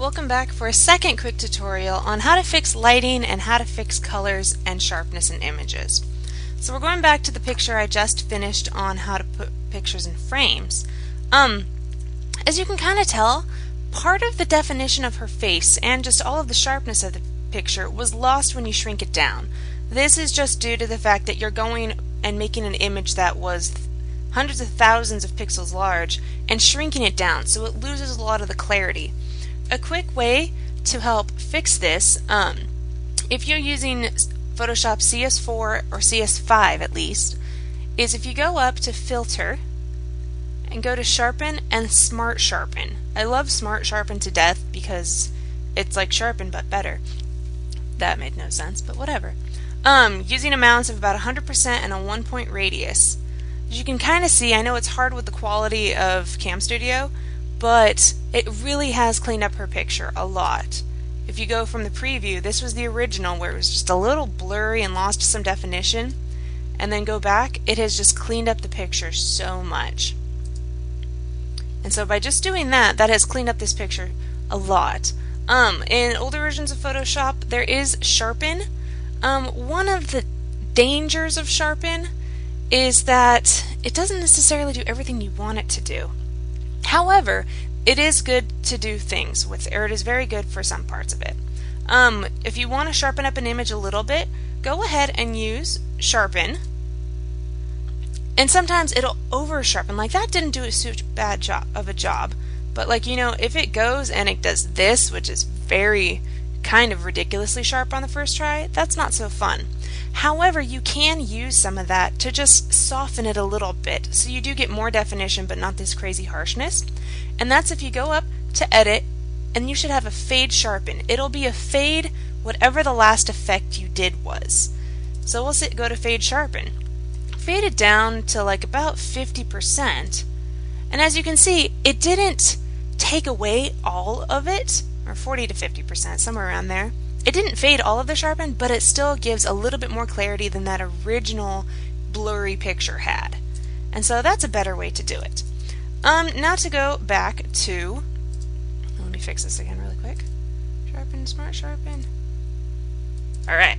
welcome back for a second quick tutorial on how to fix lighting and how to fix colors and sharpness in images. So we're going back to the picture I just finished on how to put pictures in frames. As you can kind of tell, part of the definition of her face and just all of the sharpness of the picture was lost when you shrink it down. This is just due to the fact that you're going and making an image that was hundreds of thousands of pixels large and shrinking it down, so it loses a lot of the clarity. A quick way to help fix this, if you're using Photoshop CS4 or CS5 at least, is if you go up to Filter and go to Sharpen and Smart Sharpen. I love Smart Sharpen to death because it's like Sharpen but better. That made no sense, but whatever. Using amounts of about 100% and a 1-point radius. As you can kind of see, I know it's hard with the quality of Cam Studio, but it really has cleaned up her picture a lot. If you go from the preview, this was the original where it was just a little blurry and lost some definition, and then go back, it has just cleaned up the picture so much. And so by just doing that, that has cleaned up this picture a lot. In older versions of Photoshop, there is Sharpen. One of the dangers of Sharpen is that it doesn't necessarily do everything you want it to do. However, it is good to do things with it, or it is very good for some parts of it. If you want to sharpen up an image a little bit, go ahead and use Sharpen. And sometimes it'll over sharpen. Like that didn't do a such bad job of a job. But like, you know, if it goes and it does this, which is very kind of ridiculously sharp on the first try, that's not so fun. However, you can use some of that to just soften it a little bit, so you do get more definition but not this crazy harshness. And that's if you go up to Edit, and you should have a Fade Sharpen. It'll be a fade whatever the last effect you did was. So we'll go to Fade Sharpen. Fade it down to like about 50%, and as you can see, it didn't take away all of it, or 40 to 50%, somewhere around there. It didn't fade all of the sharpen, but it still gives a little bit more clarity than that original blurry picture had. And so that's a better way to do it. Now to go back to, let me fix this again really quick. Sharpen, Smart Sharpen. Alright,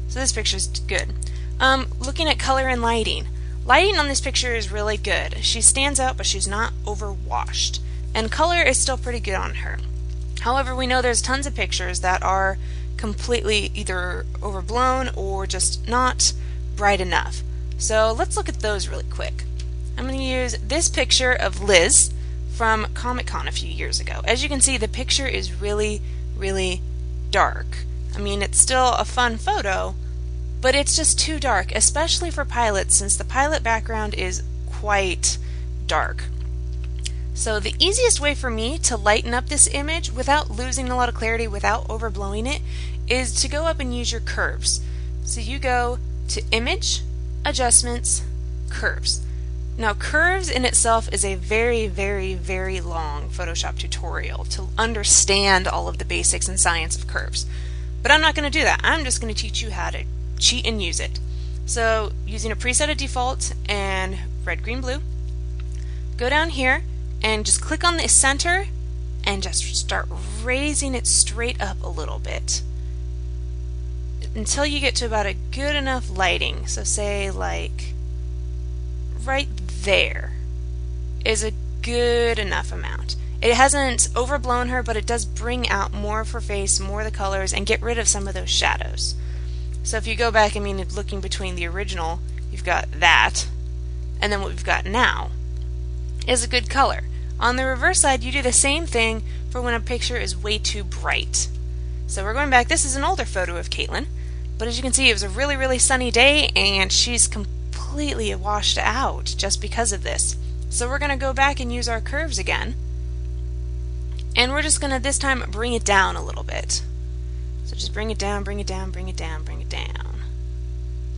so this picture's good. Looking at color and lighting. Lighting on this picture is really good. She stands out, but she's not overwashed. And color is still pretty good on her. However, we know there's tons of pictures that are completely either overblown or just not bright enough. So let's look at those really quick. I'm going to use this picture of Liz from Comic-Con a few years ago. As you can see, the picture is really, really dark. I mean, it's still a fun photo, but it's just too dark, especially for Pilot, since the Pilot background is quite dark. So the easiest way for me to lighten up this image without losing a lot of clarity, without overblowing it, is to go up and use your curves. So you go to Image, Adjustments, Curves. Now curves in itself is a very, very, very long Photoshop tutorial to understand all of the basics and science of curves. But I'm not going to do that. I'm just going to teach you how to cheat and use it. So using a preset of default and red, green, blue, go down here and just click on the center and just start raising it straight up a little bit until you get to about a good enough lighting. So say like right there is a good enough amount. It hasn't overblown her, but it does bring out more of her face, more of the colors, and get rid of some of those shadows. So if you go back, I mean, looking between the original, you've got that, and then what we've got now is a good color. On the reverse side, you do the same thing for when a picture is way too bright. So we're going back. This is an older photo of Caitlin, but as you can see, it was a really, really sunny day, and she's completely washed out just because of this. So we're going to go back and use our curves again, and we're just going to this time bring it down a little bit. So just bring it down, bring it down, bring it down, bring it down.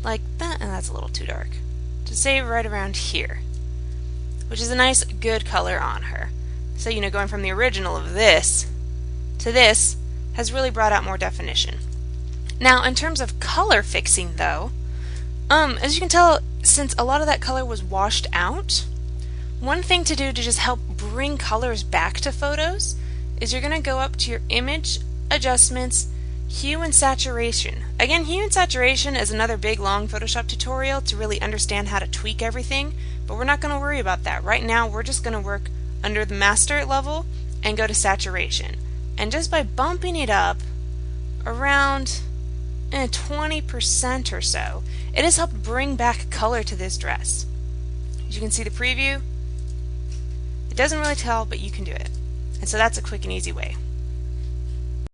Like that, and that's a little too dark. Just say right around here, which is a nice, good color on her. So, you know, going from the original of this to this has really brought out more definition. Now, in terms of color fixing, though, as you can tell, since a lot of that color was washed out, one thing to do to just help bring colors back to photos is you're going to go up to your image adjustments, hue and saturation. Again, hue and saturation is another big long Photoshop tutorial to really understand how to tweak everything, but we're not going to worry about that. Right now we're just going to work under the master level and go to saturation. And just by bumping it up around 20% or so, it has helped bring back color to this dress. As you can see the preview, it doesn't really tell, but you can do it. And so that's a quick and easy way.